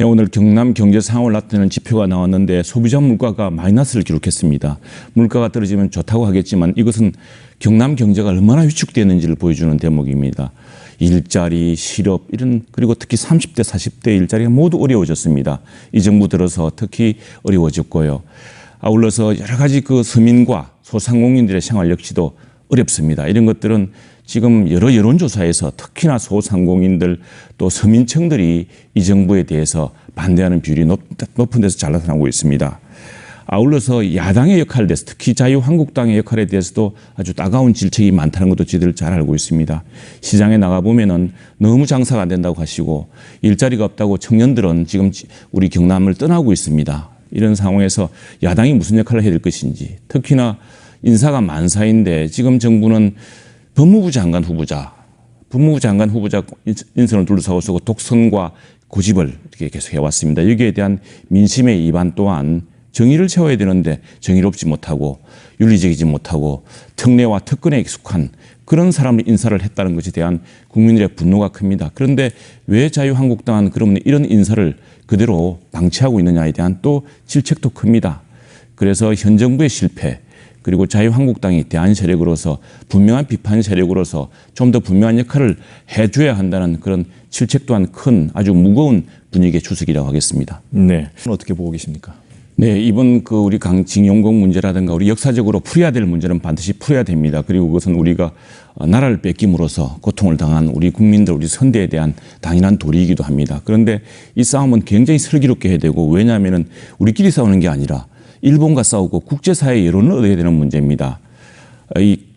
오늘 경남 경제 상황을 나타내는 지표가 나왔는데 소비자 물가가 마이너스를 기록했습니다. 물가가 떨어지면 좋다고 하겠지만 이것은 경남 경제가 얼마나 위축되는지를 보여주는 대목입니다. 일자리, 실업 이런 그리고 특히 30대, 40대 일자리가 모두 어려워졌습니다. 이 정부 들어서 특히 어려워졌고요. 아울러서 여러 가지 그 서민과 소상공인들의 생활 역시도 어렵습니다. 이런 것들은 지금 여러 여론조사에서 특히나 소상공인들 또 서민층들이 이 정부에 대해서 반대하는 비율이 높은 데서 잘 나타나고 있습니다. 아울러서 야당의 역할에 대해서 특히 자유한국당의 역할에 대해서도 아주 따가운 질책이 많다는 것도 저희들 잘 알고 있습니다. 시장에 나가보면은 너무 장사가 안 된다고 하시고 일자리가 없다고 청년들은 지금 우리 경남을 떠나고 있습니다. 이런 상황에서 야당이 무슨 역할을 해야 될 것인지 특히나 인사가 만사인데 지금 정부는 법무부 장관 후보자 인선을 둘러싸고 독선과 고집을 이렇게 계속 해왔습니다. 여기에 대한 민심의 이반 또한 정의를 채워야 되는데 정의롭지 못하고 윤리적이지 못하고 특례와 특권에 익숙한 그런 사람을 인사를 했다는 것에 대한 국민들의 분노가 큽니다. 그런데 왜 자유한국당은 그러면 이런 인사를 그대로 방치하고 있느냐에 대한 또 질책도 큽니다. 그래서 현 정부의 실패 그리고 자유한국당이 대안 세력으로서 분명한 비판 세력으로서 좀 더 분명한 역할을 해줘야 한다는 그런 질책 또한 큰 아주 무거운 분위기의 주석이라고 하겠습니다. 네, 어떻게 보고 계십니까? 네, 이번 그 우리 징용공 문제라든가 우리 역사적으로 풀어야 될 문제는 반드시 풀어야 됩니다. 그리고 그것은 우리가 나라를 뺏김으로써 고통을 당한 우리 국민들, 우리 선대에 대한 당연한 도리이기도 합니다. 그런데 이 싸움은 굉장히 슬기롭게 해야 되고 왜냐하면은 우리끼리 싸우는 게 아니라 일본과 싸우고 국제사회의 여론을 얻어야 되는 문제입니다.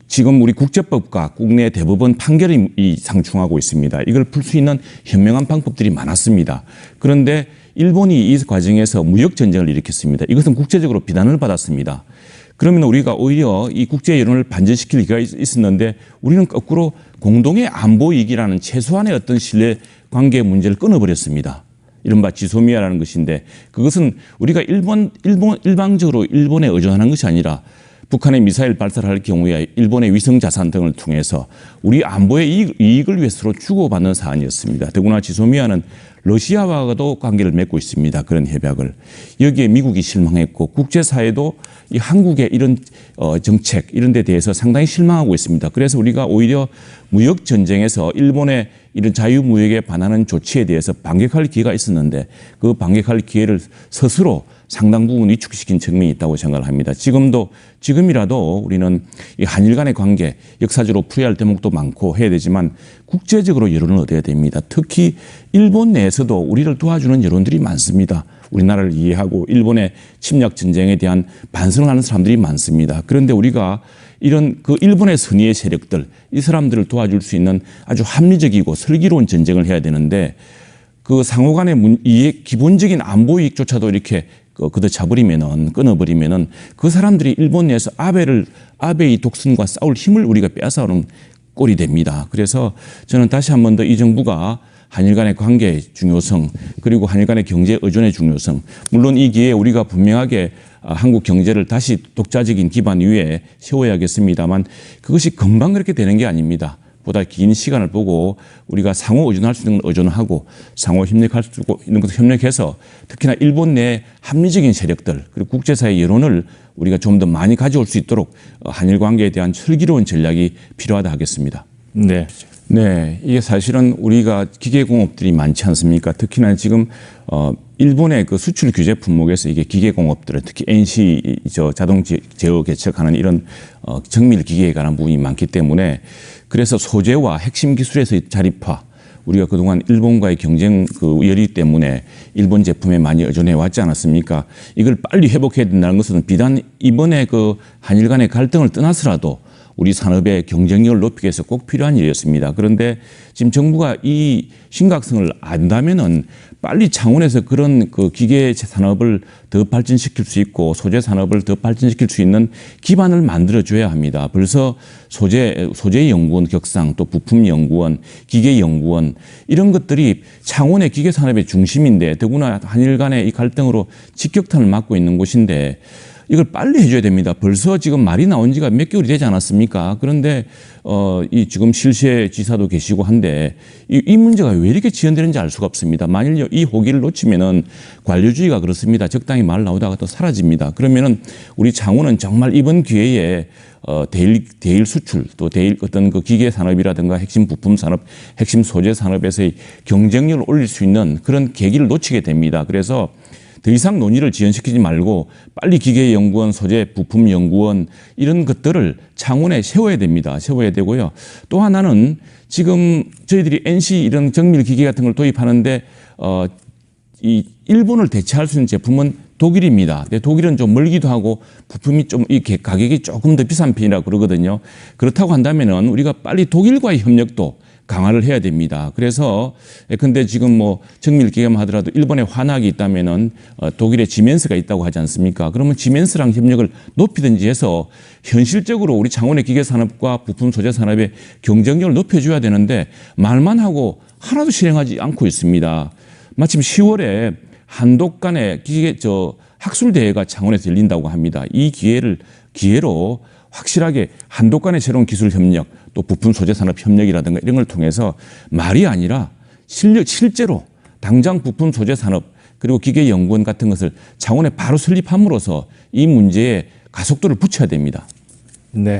지금 우리 국제법과 국내 대법원 판결이 상충하고 있습니다. 이걸 풀 수 있는 현명한 방법들이 많았습니다. 그런데 일본이 이 과정에서 무역 전쟁을 일으켰습니다. 이것은 국제적으로 비난을 받았습니다. 그러면 우리가 오히려 이 국제 여론을 반전시킬 기회가 있었는데 우리는 거꾸로 공동의 안보 이익이라는 최소한의 어떤 신뢰 관계 문제를 끊어버렸습니다. 이른바 지소미아라는 것인데 그것은 우리가 일방적으로 일본에 의존하는 것이 아니라 북한의 미사일 발사를 할 경우에 일본의 위성 자산 등을 통해서 우리 안보의 이익을 위해 서로 주고받는 사안이었습니다. 더구나 지소미아는 러시아와도 관계를 맺고 있습니다. 그런 협약을. 여기에 미국이 실망했고 국제사회도 이 한국의 이런 정책 이런 데 대해서 상당히 실망하고 있습니다. 그래서 우리가 오히려 무역 전쟁에서 일본의 이런 자유무역에 반하는 조치에 대해서 반격할 기회가 있었는데 그 반격할 기회를 스스로 상당 부분 위축시킨 측면이 있다고 생각을 합니다. 지금이라도 우리는 이 한일 간의 관계 역사적으로 풀어야 할 대목도 많고 해야 되지만 국제적으로 여론을 얻어야 됩니다. 특히 일본 내에서도 우리를 도와주는 여론들이 많습니다. 우리나라를 이해하고 일본의 침략 전쟁에 대한 반성을 하는 사람들이 많습니다. 그런데 우리가 이런 그 일본의 선의의 세력들 이 사람들을 도와줄 수 있는 아주 합리적이고 슬기로운 전쟁을 해야 되는데 그 상호 간의 이익, 기본적인 안보 이익조차도 이렇게 걷어차버리면은 끊어버리면은 그 사람들이 일본 내에서 아베의 독선과 싸울 힘을 우리가 빼앗아오는 꼴이 됩니다. 그래서 저는 다시 한 번 더 이 정부가 한일 간의 관계의 중요성 그리고 한일 간의 경제 의존의 중요성 물론 이 기회에 우리가 분명하게 한국 경제를 다시 독자적인 기반 위에 세워야겠습니다만 그것이 금방 그렇게 되는 게 아닙니다. 보다 긴 시간을 보고 우리가 상호 의존할 수 있는 걸 의존하고 상호 협력할 수 있는 것을 협력해서 특히나 일본 내 합리적인 세력들 그리고 국제사회 여론을 우리가 좀 더 많이 가져올 수 있도록 한일 관계에 대한 슬기로운 전략이 필요하다 하겠습니다. 네. 네, 이게 사실은 우리가 기계공업들이 많지 않습니까? 특히나 지금 일본의 그 수출 규제 품목에서 이게 기계공업들은 특히 NC 자동 제어 개척하는 이런 정밀 기계에 관한 부분이 많기 때문에 그래서 소재와 핵심 기술에서의 자립화 우리가 그동안 일본과의 경쟁 그 열의 때문에 일본 제품에 많이 의존해 왔지 않았습니까? 이걸 빨리 회복해야 된다는 것은 비단 이번에 그 한일 간의 갈등을 떠나서라도 우리 산업의 경쟁력을 높이기 위해서 꼭 필요한 일이었습니다. 그런데 지금 정부가 이 심각성을 안다면은 빨리 창원에서 그런 그 기계 산업을 더 발전시킬 수 있고 소재 산업을 더 발전시킬 수 있는 기반을 만들어줘야 합니다. 벌써 소재연구원 격상 또 부품연구원, 기계연구원 이런 것들이 창원의 기계 산업의 중심인데 더구나 한일 간의 이 갈등으로 직격탄을 맞고 있는 곳인데 이걸 빨리 해줘야 됩니다. 벌써 지금 말이 나온 지가 몇 개월이 되지 않았습니까? 그런데 이 지금 실세 지사도 계시고 한데 이 문제가 왜 이렇게 지연되는지 알 수가 없습니다. 만일 이 호기를 놓치면은 관료주의가 그렇습니다. 적당히 말 나오다가 또 사라집니다. 그러면은 우리 창원은 정말 이번 기회에 대일 수출 또 대일 어떤 그 기계 산업이라든가 핵심 부품 산업, 핵심 소재 산업에서의 경쟁력을 올릴 수 있는 그런 계기를 놓치게 됩니다. 그래서 더 이상 논의를 지연시키지 말고 빨리 기계연구원, 소재 부품연구원 이런 것들을 창원에 세워야 됩니다. 세워야 되고요. 또 하나는 지금 저희들이 NC 이런 정밀 기계 같은 걸 도입하는데 이 일본을 대체할 수 있는 제품은 독일입니다. 근데 독일은 좀 멀기도 하고 부품이 좀 이 가격이 조금 더 비싼 편이라고 그러거든요. 그렇다고 한다면은 우리가 빨리 독일과의 협력도 강화를 해야 됩니다. 그래서 근데 지금 뭐 정밀 기계만 하더라도 일본에 환학이 있다면은 독일에 지멘스가 있다고 하지 않습니까? 그러면 지멘스랑 협력을 높이든지 해서 현실적으로 우리 창원의 기계 산업과 부품 소재 산업의 경쟁력을 높여줘야 되는데 말만 하고 하나도 실행하지 않고 있습니다. 마침 10월에 한독 간의 학술 대회가 창원에서 열린다고 합니다. 이 기회로 확실하게 한독 간의 새로운 기술 협력 또 부품 소재 산업 협력이라든가 이런 걸 통해서 말이 아니라 실제로 당장 부품 소재 산업 그리고 기계연구원 같은 것을 창원에 바로 설립함으로써 이 문제에 가속도를 붙여야 됩니다. 네.